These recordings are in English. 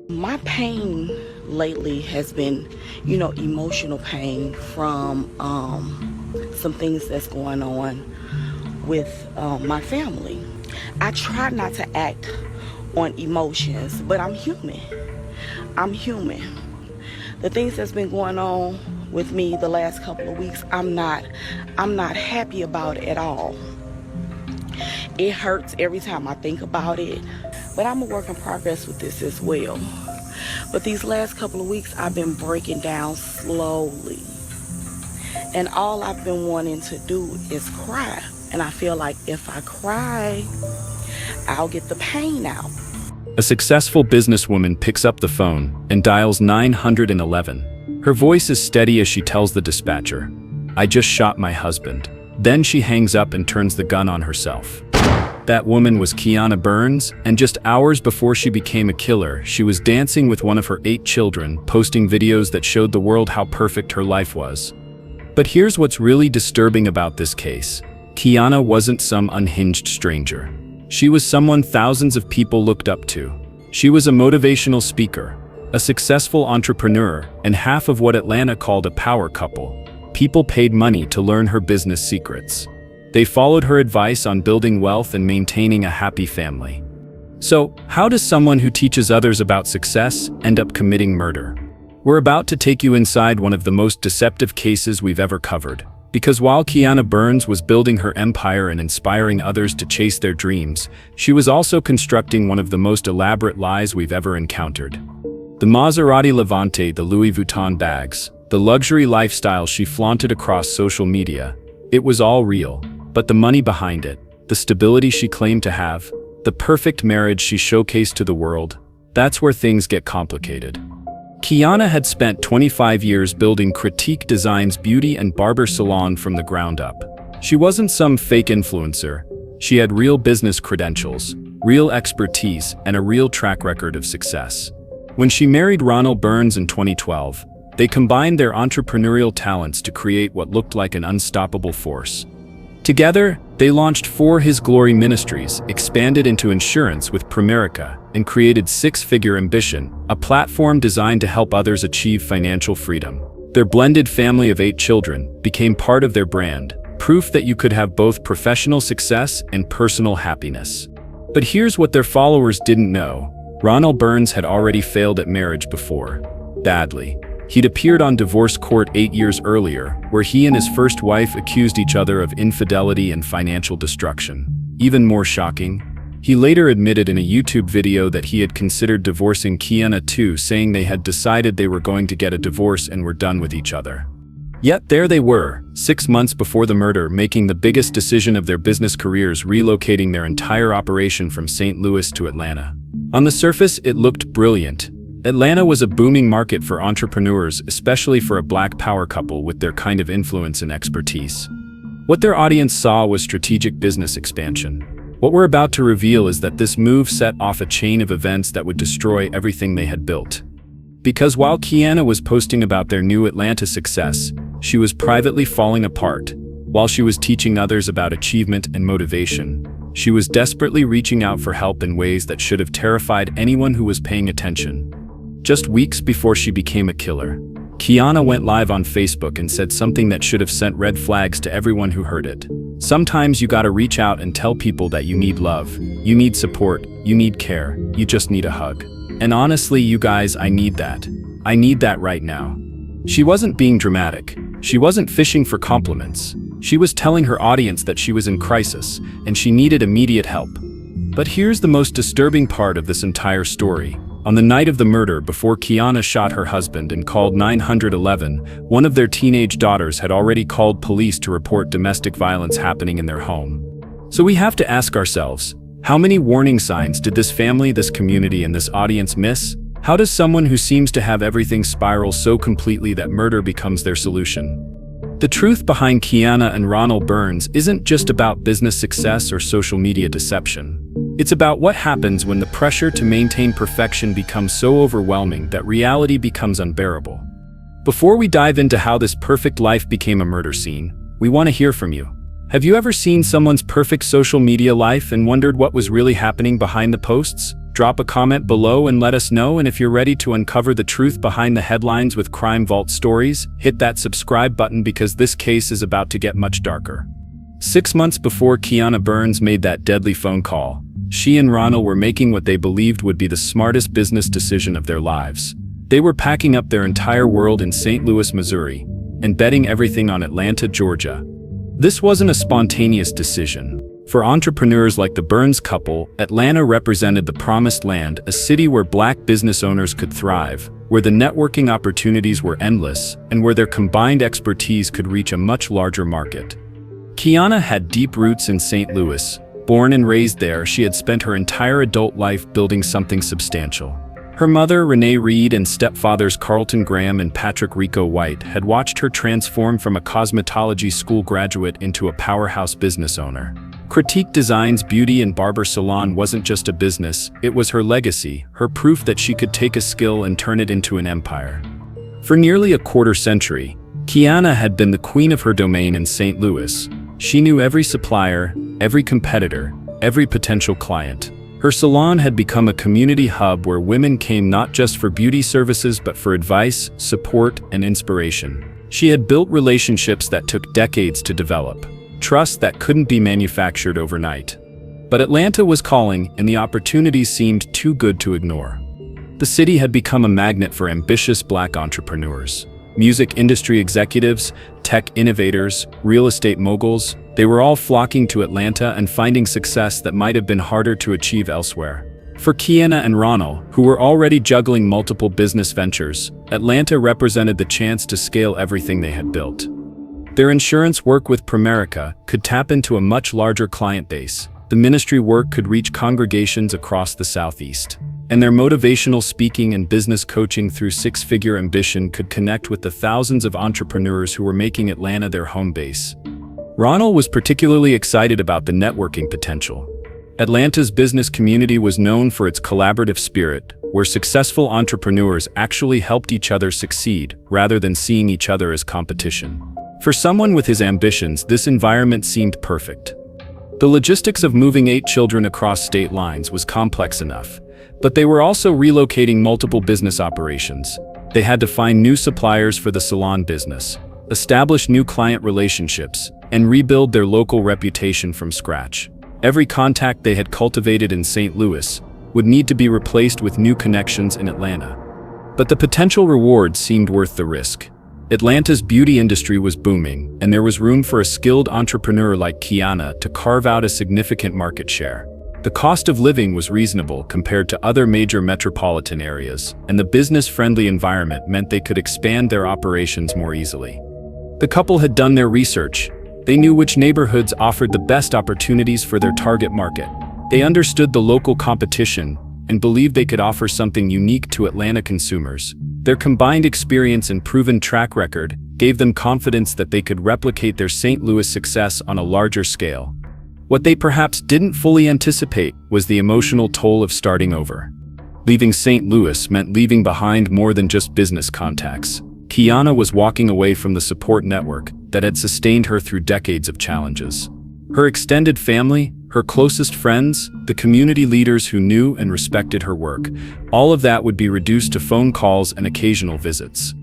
My pain lately has been, emotional pain from some things that's going on with my family. I try not to act on emotions, but I'm human. I'm human. The things that's been going on with me the last couple of weeks, I'm not happy about at all. It hurts every time I think about it, but I'm a work in progress with this as well. But these last couple of weeks, I've been breaking down slowly. And all I've been wanting to do is cry. And I feel like if I cry, I'll get the pain out. A successful businesswoman picks up the phone and dials 911. Her voice is steady as she tells the dispatcher, "I just shot my husband." Then she hangs up and turns the gun on herself. That woman was Keianna Burns, and just hours before she became a killer, she was dancing with one of her 8 children, posting videos that showed the world how perfect her life was. But here's what's really disturbing about this case. Keianna wasn't some unhinged stranger. She was someone thousands of people looked up to. She was a motivational speaker, a successful entrepreneur, and half of what Atlanta called a power couple. People paid money to learn her business secrets. They followed her advice on building wealth and maintaining a happy family. So, how does someone who teaches others about success end up committing murder? We're about to take you inside one of the most deceptive cases we've ever covered. Because while Keianna Burns was building her empire and inspiring others to chase their dreams, she was also constructing one of the most elaborate lies we've ever encountered. The Maserati Levante, the Louis Vuitton bags, the luxury lifestyle she flaunted across social media, it was all real. But the money behind it, the stability she claimed to have, the perfect marriage she showcased to the world, that's where things get complicated. Keianna had spent 25 years building Critique Design's beauty and barber salon from the ground up. She wasn't some fake influencer. She had real business credentials, real expertise, and a real track record of success. When she married Ronnell Burns in 2012, they combined their entrepreneurial talents to create what looked like an unstoppable force. Together, they launched 4 His Glory Ministries, expanded into insurance with Primerica, and created Six-Figure Ambition, a platform designed to help others achieve financial freedom. Their blended family of 8 children became part of their brand, proof that you could have both professional success and personal happiness. But here's what their followers didn't know. Ronnell Burns had already failed at marriage before. Badly. He'd appeared on divorce court 8 years earlier, where he and his first wife accused each other of infidelity and financial destruction. Even more shocking, he later admitted in a YouTube video that he had considered divorcing Keianna too, saying they had decided they were going to get a divorce and were done with each other. Yet there they were, 6 months before the murder, making the biggest decision of their business careers, relocating their entire operation from St. Louis to Atlanta. On the surface, it looked brilliant. Atlanta was a booming market for entrepreneurs, especially for a Black power couple with their kind of influence and expertise. What their audience saw was strategic business expansion. What we're about to reveal is that this move set off a chain of events that would destroy everything they had built. Because while Keianna was posting about their new Atlanta success, she was privately falling apart. While she was teaching others about achievement and motivation, she was desperately reaching out for help in ways that should have terrified anyone who was paying attention. Just weeks before she became a killer, Keianna went live on Facebook and said something that should have sent red flags to everyone who heard it. Sometimes you gotta reach out and tell people that you need love, you need support, you need care, you just need a hug. And honestly, you guys, I need that. I need that right now. She wasn't being dramatic. She wasn't fishing for compliments. She was telling her audience that she was in crisis and she needed immediate help. But here's the most disturbing part of this entire story. On the night of the murder, before Keianna shot her husband and called 911, one of their teenage daughters had already called police to report domestic violence happening in their home. So we have to ask ourselves, how many warning signs did this family, this community, and this audience miss? How does someone who seems to have everything spiral so completely that murder becomes their solution? The truth behind Keianna and Ronnell Burns isn't just about business success or social media deception. It's about what happens when the pressure to maintain perfection becomes so overwhelming that reality becomes unbearable. Before we dive into how this perfect life became a murder scene, we want to hear from you. Have you ever seen someone's perfect social media life and wondered what was really happening behind the posts? Drop a comment below and let us know, and if you're ready to uncover the truth behind the headlines with Crime Vault stories, hit that subscribe button because this case is about to get much darker. 6 months before Keianna Burns made that deadly phone call, she and Ronnell were making what they believed would be the smartest business decision of their lives. They were packing up their entire world in St. Louis, Missouri, and betting everything on Atlanta, Georgia. This wasn't a spontaneous decision. For entrepreneurs like the Burns couple, Atlanta represented the promised land, a city where Black business owners could thrive, where the networking opportunities were endless, and where their combined expertise could reach a much larger market. Keianna had deep roots in St. Louis. Born and raised there, she had spent her entire adult life building something substantial. Her mother, Renee Reed, and stepfathers Carlton Graham and Patrick Rico White had watched her transform from a cosmetology school graduate into a powerhouse business owner. Critique Design's beauty and barber salon wasn't just a business, it was her legacy, her proof that she could take a skill and turn it into an empire. For nearly a quarter century, Keianna had been the queen of her domain in St. Louis. She knew every supplier, every competitor, every potential client. Her salon had become a community hub where women came not just for beauty services but for advice, support, and inspiration. She had built relationships that took decades to develop, trust that couldn't be manufactured overnight. But Atlanta was calling, and the opportunities seemed too good to ignore. The city had become a magnet for ambitious Black entrepreneurs. Music industry executives, tech innovators, real estate moguls, they were all flocking to Atlanta and finding success that might have been harder to achieve elsewhere. For Keianna and Ronnell, who were already juggling multiple business ventures, Atlanta represented the chance to scale everything they had built. Their insurance work with Primerica could tap into a much larger client base. The ministry work could reach congregations across the Southeast. And their motivational speaking and business coaching through Six-Figure Ambition could connect with the thousands of entrepreneurs who were making Atlanta their home base. Ronnell was particularly excited about the networking potential. Atlanta's business community was known for its collaborative spirit, where successful entrepreneurs actually helped each other succeed rather than seeing each other as competition. For someone with his ambitions, this environment seemed perfect. The logistics of moving 8 children across state lines was complex enough, but they were also relocating multiple business operations. They had to find new suppliers for the salon business, establish new client relationships, and rebuild their local reputation from scratch. Every contact they had cultivated in St. Louis would need to be replaced with new connections in Atlanta. But the potential rewards seemed worth the risk. Atlanta's beauty industry was booming, and there was room for a skilled entrepreneur like Keianna to carve out a significant market share. The cost of living was reasonable compared to other major metropolitan areas, and the business-friendly environment meant they could expand their operations more easily. The couple had done their research. They knew which neighborhoods offered the best opportunities for their target market. They understood the local competition and believed they could offer something unique to Atlanta consumers. Their combined experience and proven track record gave them confidence that they could replicate their St. Louis success on a larger scale. What they perhaps didn't fully anticipate was the emotional toll of starting over. Leaving St. Louis meant leaving behind more than just business contacts. Keianna was walking away from the support network that had sustained her through decades of challenges. Her extended family, her closest friends, the community leaders who knew and respected her work, all of that would be reduced to phone calls and occasional visits.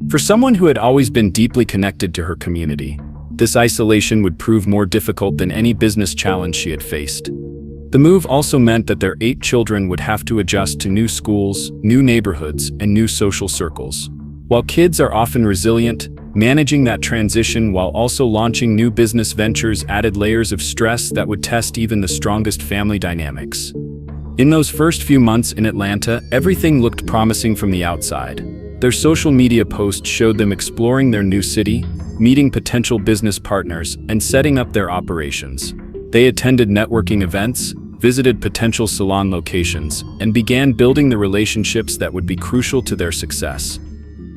For someone who had always been deeply connected to her community, this isolation would prove more difficult than any business challenge she had faced. The move also meant that their 8 children would have to adjust to new schools, new neighborhoods, and new social circles. While kids are often resilient, managing that transition while also launching new business ventures added layers of stress that would test even the strongest family dynamics. In those first few months in Atlanta, everything looked promising from the outside. Their social media posts showed them exploring their new city, meeting potential business partners, and setting up their operations. They attended networking events, visited potential salon locations, and began building the relationships that would be crucial to their success.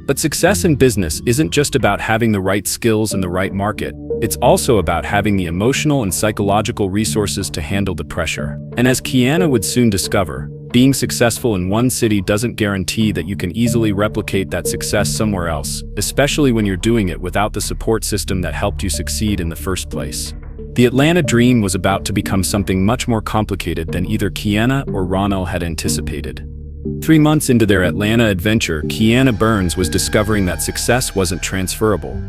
But success in business isn't just about having the right skills in the right market. It's also about having the emotional and psychological resources to handle the pressure. And as Keianna would soon discover, being successful in one city doesn't guarantee that you can easily replicate that success somewhere else, especially when you're doing it without the support system that helped you succeed in the first place. The Atlanta dream was about to become something much more complicated than either Keianna or Ronnell had anticipated. 3 months into their Atlanta adventure, Keianna Burns was discovering that success wasn't transferable.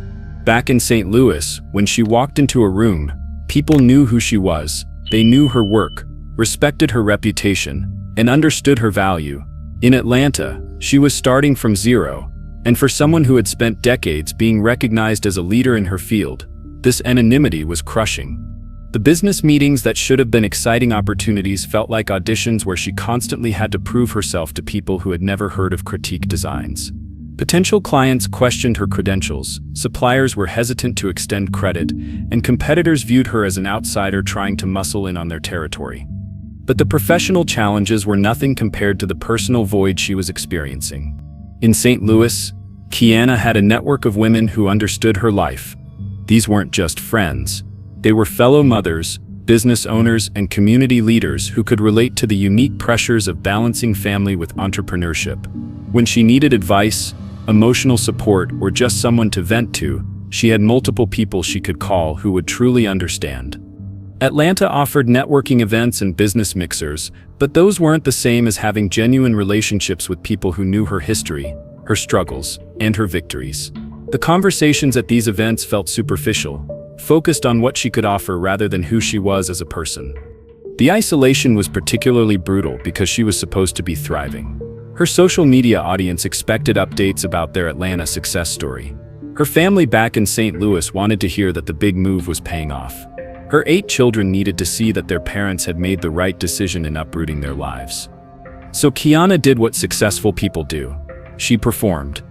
Back in St. Louis, when she walked into a room, people knew who she was. They knew her work, respected her reputation, and understood her value. In Atlanta, she was starting from zero, and for someone who had spent decades being recognized as a leader in her field, this anonymity was crushing. The business meetings that should have been exciting opportunities felt like auditions where she constantly had to prove herself to people who had never heard of critique designs. Potential clients questioned her credentials, suppliers were hesitant to extend credit, and competitors viewed her as an outsider trying to muscle in on their territory. But the professional challenges were nothing compared to the personal void she was experiencing. In St. Louis, Keianna had a network of women who understood her life. These weren't just friends. They were fellow mothers, business owners, and community leaders who could relate to the unique pressures of balancing family with entrepreneurship. When she needed advice, emotional support, or just someone to vent to, she had multiple people she could call who would truly understand. Atlanta offered networking events and business mixers, but those weren't the same as having genuine relationships with people who knew her history, her struggles, and her victories. The conversations at these events felt superficial, focused on what she could offer rather than who she was as a person. The isolation was particularly brutal because she was supposed to be thriving. Her social media audience expected updates about their Atlanta success story. Her family back in St. Louis wanted to hear that the big move was paying off. Her 8 children needed to see that their parents had made the right decision in uprooting their lives. So Keianna did what successful people do. She performed.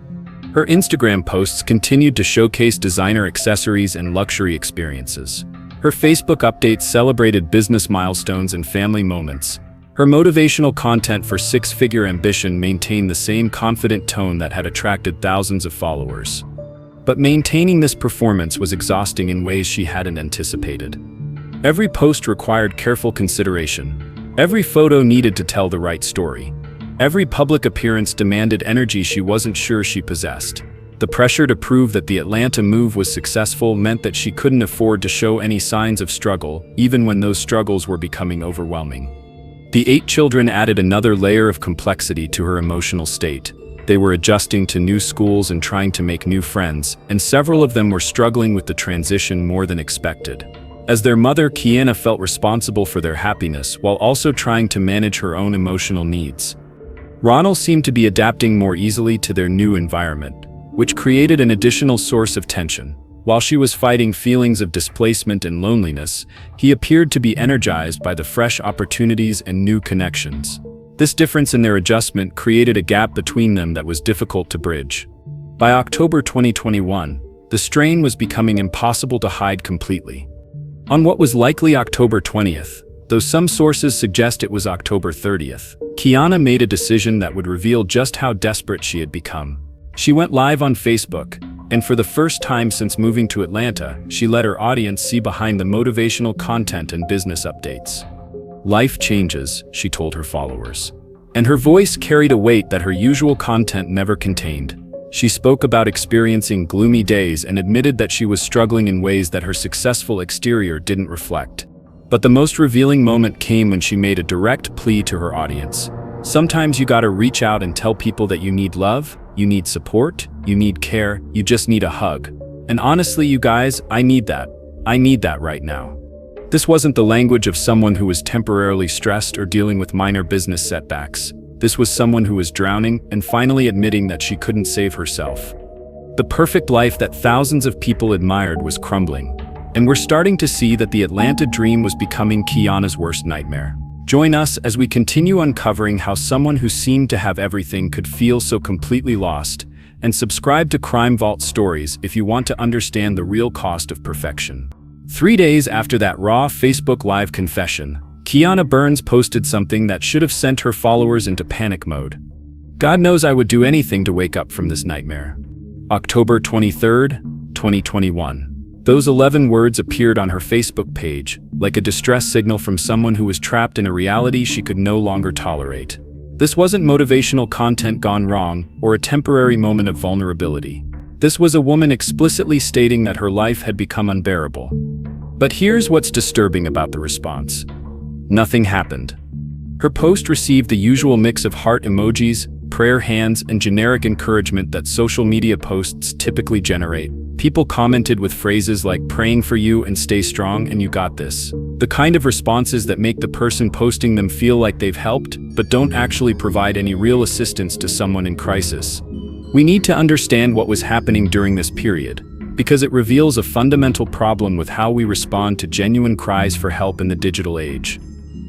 Her Instagram posts continued to showcase designer accessories and luxury experiences. Her Facebook updates celebrated business milestones and family moments. Her motivational content for 6-figure ambition maintained the same confident tone that had attracted thousands of followers. But maintaining this performance was exhausting in ways she hadn't anticipated. Every post required careful consideration. Every photo needed to tell the right story. Every public appearance demanded energy she wasn't sure she possessed. The pressure to prove that the Atlanta move was successful meant that she couldn't afford to show any signs of struggle, even when those struggles were becoming overwhelming. The 8 children added another layer of complexity to her emotional state. They were adjusting to new schools and trying to make new friends, and several of them were struggling with the transition more than expected. As their mother, Keianna felt responsible for their happiness while also trying to manage her own emotional needs. Ronnell seemed to be adapting more easily to their new environment, which created an additional source of tension. While she was fighting feelings of displacement and loneliness, he appeared to be energized by the fresh opportunities and new connections. This difference in their adjustment created a gap between them that was difficult to bridge. By October 2021, the strain was becoming impossible to hide completely. On what was likely October 20th, though some sources suggest it was October 30th, Keianna made a decision that would reveal just how desperate she had become. She went live on Facebook, and for the first time since moving to Atlanta, she let her audience see behind the motivational content and business updates. "Life changes," she told her followers. And her voice carried a weight that her usual content never contained. She spoke about experiencing gloomy days and admitted that she was struggling in ways that her successful exterior didn't reflect. But the most revealing moment came when she made a direct plea to her audience. Sometimes you gotta reach out and tell people that you need love, you need support, you need care, you just need a hug. And honestly, you guys, I need that. I need that right now. This wasn't the language of someone who was temporarily stressed or dealing with minor business setbacks. This was someone who was drowning and finally admitting that she couldn't save herself. The perfect life that thousands of people admired was crumbling. And we're starting to see that the Atlanta dream was becoming Keianna's worst nightmare. Join us as we continue uncovering how someone who seemed to have everything could feel so completely lost, and subscribe to Crime Vault Stories if you want to understand the real cost of perfection. 3 days after that raw Facebook Live confession, Keianna Burns posted something that should have sent her followers into panic mode. "God knows I would do anything to wake up from this nightmare." October 23rd, 2021. Those 11 words appeared on her Facebook page, like a distress signal from someone who was trapped in a reality she could no longer tolerate. This wasn't motivational content gone wrong, or a temporary moment of vulnerability. This was a woman explicitly stating that her life had become unbearable. But here's what's disturbing about the response. Nothing happened. Her post received the usual mix of heart emojis, prayer hands, and generic encouragement that social media posts typically generate. People commented with phrases like "praying for you" and "stay strong" and "you got this." The kind of responses that make the person posting them feel like they've helped, but don't actually provide any real assistance to someone in crisis. We need to understand what was happening during this period, because it reveals a fundamental problem with how we respond to genuine cries for help in the digital age.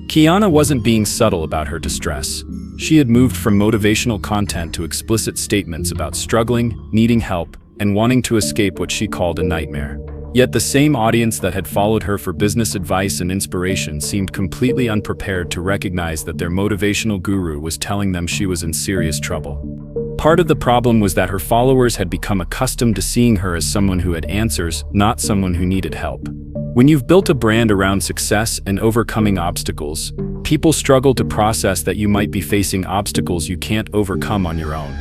Keianna wasn't being subtle about her distress. She had moved from motivational content to explicit statements about struggling, needing help, and wanting to escape what she called a nightmare. Yet the same audience that had followed her for business advice and inspiration seemed completely unprepared to recognize that their motivational guru was telling them she was in serious trouble. Part of the problem was that her followers had become accustomed to seeing her as someone who had answers, not someone who needed help. When you've built a brand around success and overcoming obstacles, people struggle to process that you might be facing obstacles you can't overcome on your own.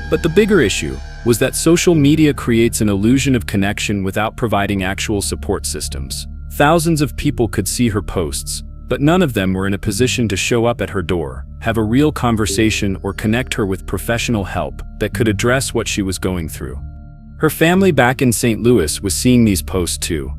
But the bigger issue was that social media creates an illusion of connection without providing actual support systems. Thousands of people could see her posts, but none of them were in a position to show up at her door, have a real conversation, or connect her with professional help that could address what she was going through. Her family back in St. Louis was seeing these posts too,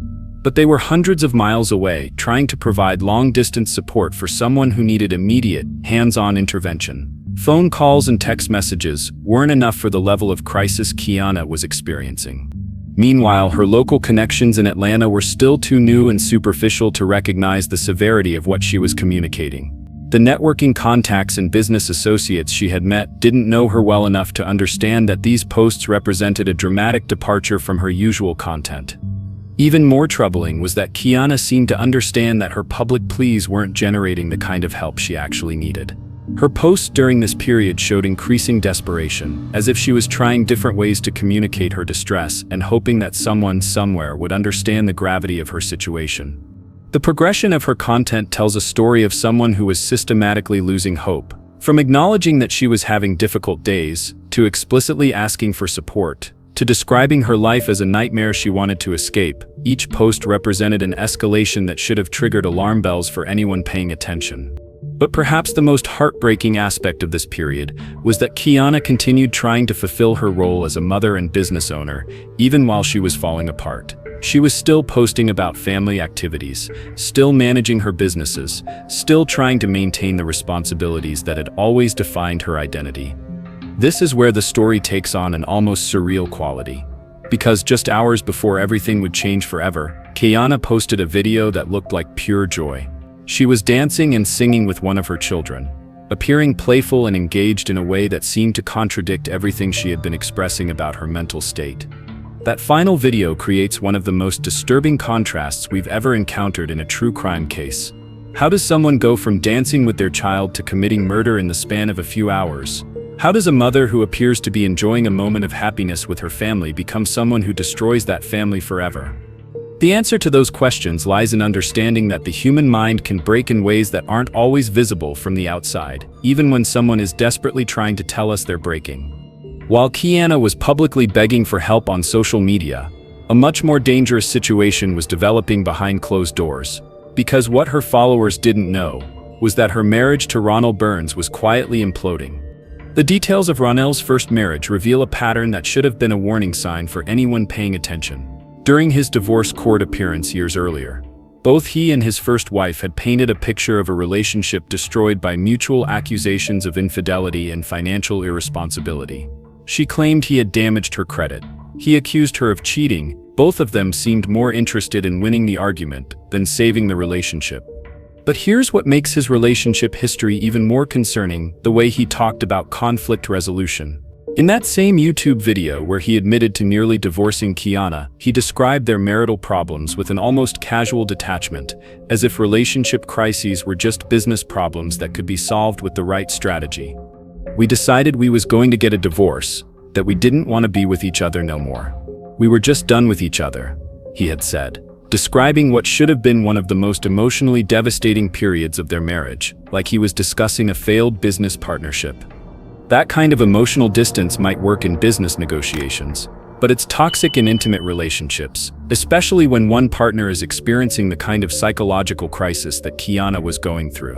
but they were hundreds of miles away, trying to provide long-distance support for someone who needed immediate, hands-on intervention. Phone calls and text messages weren't enough for the level of crisis Keianna was experiencing. Meanwhile, her local connections in Atlanta were still too new and superficial to recognize the severity of what she was communicating. The networking contacts and business associates she had met didn't know her well enough to understand that these posts represented a dramatic departure from her usual content. Even more troubling was that Keianna seemed to understand that her public pleas weren't generating the kind of help she actually needed. Her posts during this period showed increasing desperation, as if she was trying different ways to communicate her distress and hoping that someone somewhere would understand the gravity of her situation. The progression of her content tells a story of someone who was systematically losing hope. From acknowledging that she was having difficult days, to explicitly asking for support, to describing her life as a nightmare she wanted to escape, each post represented an escalation that should have triggered alarm bells for anyone paying attention. But perhaps the most heartbreaking aspect of this period was that Keianna continued trying to fulfill her role as a mother and business owner, even while she was falling apart. She was still posting about family activities, still managing her businesses, still trying to maintain the responsibilities that had always defined her identity. This is where the story takes on an almost surreal quality. Because just hours before everything would change forever, Keianna posted a video that looked like pure joy. She was dancing and singing with one of her children, appearing playful and engaged in a way that seemed to contradict everything she had been expressing about her mental state. That final video creates one of the most disturbing contrasts we've ever encountered in a true crime case. How does someone go from dancing with their child to committing murder in the span of a few hours? How does a mother who appears to be enjoying a moment of happiness with her family become someone who destroys that family forever? The answer to those questions lies in understanding that the human mind can break in ways that aren't always visible from the outside, even when someone is desperately trying to tell us they're breaking. While Keianna was publicly begging for help on social media, a much more dangerous situation was developing behind closed doors. Because what her followers didn't know was that her marriage to Ronnell was quietly imploding. The details of Ronnell's first marriage reveal a pattern that should have been a warning sign for anyone paying attention. During his divorce court appearance years earlier, both he and his first wife had painted a picture of a relationship destroyed by mutual accusations of infidelity and financial irresponsibility. She claimed he had damaged her credit. He accused her of cheating. Both of them seemed more interested in winning the argument than saving the relationship. But here's what makes his relationship history even more concerning: the way he talked about conflict resolution. In that same YouTube video where he admitted to nearly divorcing Keianna, he described their marital problems with an almost casual detachment, as if relationship crises were just business problems that could be solved with the right strategy. "We decided we was going to get a divorce, that we didn't want to be with each other no more. We were just done with each other," he had said, describing what should have been one of the most emotionally devastating periods of their marriage, like he was discussing a failed business partnership. That kind of emotional distance might work in business negotiations, but it's toxic in intimate relationships, especially when one partner is experiencing the kind of psychological crisis that Keianna was going through.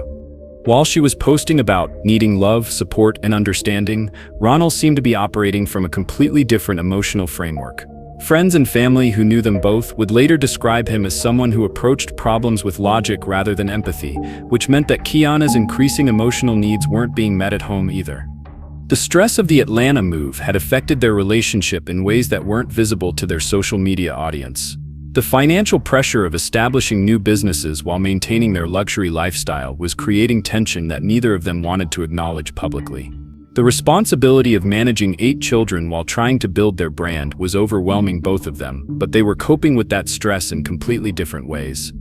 While she was posting about needing love, support, and understanding, Ronnell seemed to be operating from a completely different emotional framework. Friends and family who knew them both would later describe him as someone who approached problems with logic rather than empathy, which meant that Keianna's increasing emotional needs weren't being met at home either. The stress of the Atlanta move had affected their relationship in ways that weren't visible to their social media audience. The financial pressure of establishing new businesses while maintaining their luxury lifestyle was creating tension that neither of them wanted to acknowledge publicly. The responsibility of managing 8 children while trying to build their brand was overwhelming both of them, but they were coping with that stress in completely different ways.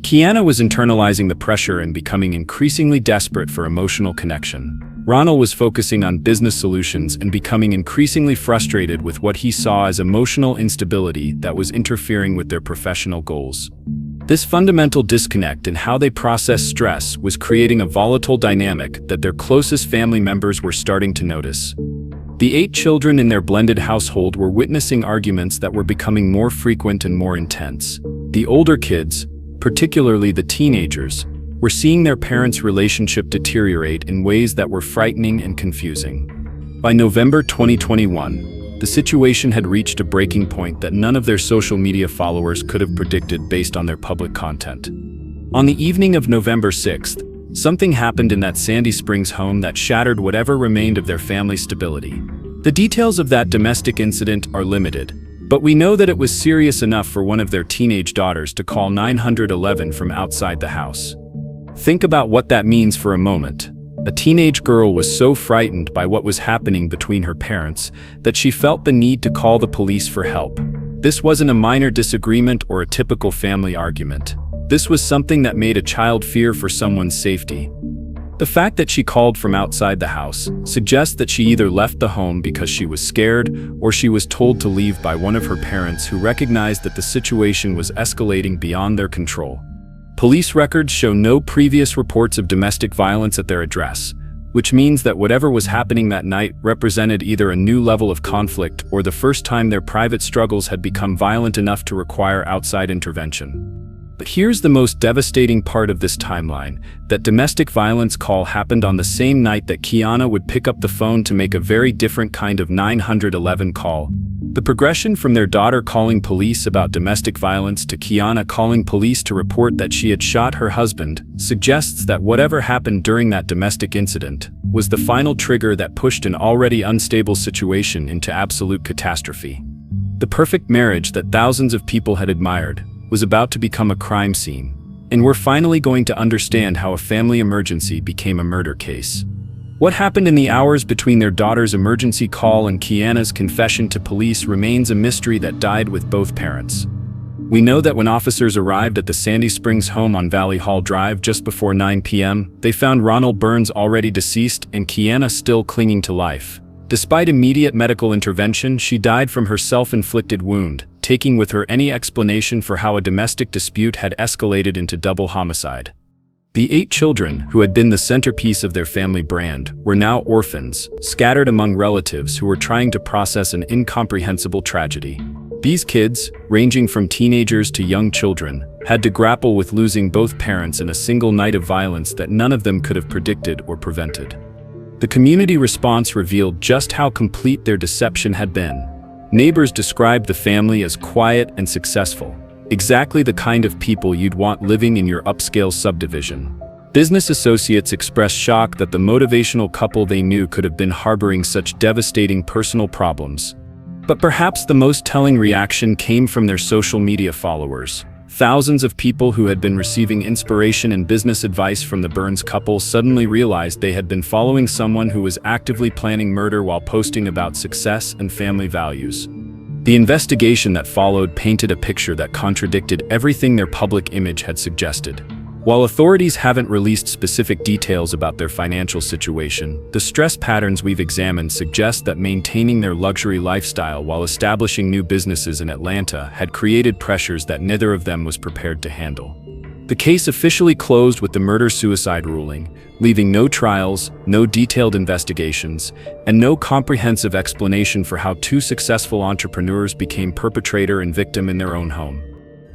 Keianna was internalizing the pressure and becoming increasingly desperate for emotional connection. Ronnell was focusing on business solutions and becoming increasingly frustrated with what he saw as emotional instability that was interfering with their professional goals. This fundamental disconnect in how they process stress was creating a volatile dynamic that their closest family members were starting to notice. The 8 children in their blended household were witnessing arguments that were becoming more frequent and more intense. The older kids, particularly the teenagers, were seeing their parents' relationship deteriorate in ways that were frightening and confusing. By November 2021, the situation had reached a breaking point that none of their social media followers could have predicted based on their public content. On the evening of November 6th, something happened in that Sandy Springs home that shattered whatever remained of their family stability. The details of that domestic incident are limited, but we know that it was serious enough for one of their teenage daughters to call 911 from outside the house. Think about what that means for a moment. A teenage girl was so frightened by what was happening between her parents that she felt the need to call the police for help. This wasn't a minor disagreement or a typical family argument. This was something that made a child fear for someone's safety. The fact that she called from outside the house suggests that she either left the home because she was scared or she was told to leave by one of her parents who recognized that the situation was escalating beyond their control. Police records show no previous reports of domestic violence at their address, which means that whatever was happening that night represented either a new level of conflict or the first time their private struggles had become violent enough to require outside intervention. But here's the most devastating part of this timeline: that domestic violence call happened on the same night that Keianna would pick up the phone to make a very different kind of 911 call. The progression from their daughter calling police about domestic violence to Keianna calling police to report that she had shot her husband suggests that whatever happened during that domestic incident was the final trigger that pushed an already unstable situation into absolute catastrophe. The perfect marriage that thousands of people had admired was about to become a crime scene, and we're finally going to understand how a family emergency became a murder case. What happened in the hours between their daughter's emergency call and Keianna's confession to police remains a mystery that died with both parents. We know that when officers arrived at the Sandy Springs home on Valley Hall Drive just before 9 p.m., they found Ronnell Burns already deceased and Keianna still clinging to life. Despite immediate medical intervention, she died from her self-inflicted wound, taking with her any explanation for how a domestic dispute had escalated into double homicide. The 8 children, who had been the centerpiece of their family brand, were now orphans, scattered among relatives who were trying to process an incomprehensible tragedy. These kids, ranging from teenagers to young children, had to grapple with losing both parents in a single night of violence that none of them could have predicted or prevented. The community response revealed just how complete their deception had been. Neighbors described the family as quiet and successful, exactly the kind of people you'd want living in your upscale subdivision. Business associates expressed shock that the motivational couple they knew could have been harboring such devastating personal problems. But perhaps the most telling reaction came from their social media followers. Thousands of people who had been receiving inspiration and business advice from the Burns couple suddenly realized they had been following someone who was actively planning murder while posting about success and family values. The investigation that followed painted a picture that contradicted everything their public image had suggested. While authorities haven't released specific details about their financial situation, the stress patterns we've examined suggest that maintaining their luxury lifestyle while establishing new businesses in Atlanta had created pressures that neither of them was prepared to handle. The case officially closed with the murder-suicide ruling, leaving no trials, no detailed investigations, and no comprehensive explanation for how two successful entrepreneurs became perpetrator and victim in their own home.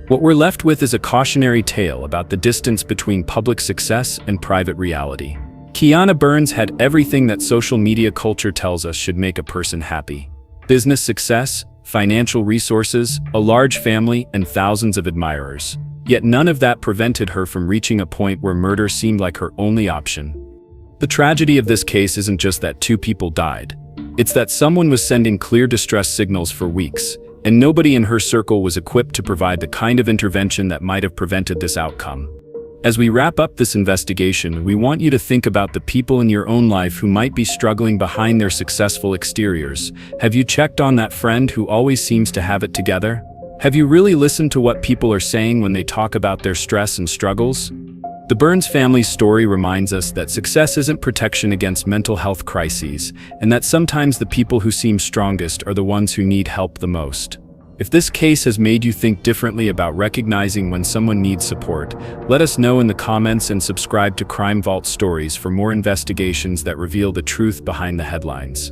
What we're left with is a cautionary tale about the distance between public success and private reality. Keianna Burns had everything that social media culture tells us should make a person happy. Business success, financial resources, a large family, and thousands of admirers. Yet none of that prevented her from reaching a point where murder seemed like her only option. The tragedy of this case isn't just that two people died. It's that someone was sending clear distress signals for weeks, and nobody in her circle was equipped to provide the kind of intervention that might have prevented this outcome. As we wrap up this investigation, we want you to think about the people in your own life who might be struggling behind their successful exteriors. Have you checked on that friend who always seems to have it together? Have you really listened to what people are saying when they talk about their stress and struggles? The Burns family's story reminds us that success isn't protection against mental health crises, and that sometimes the people who seem strongest are the ones who need help the most. If this case has made you think differently about recognizing when someone needs support, let us know in the comments and subscribe to Crime Vault Stories for more investigations that reveal the truth behind the headlines.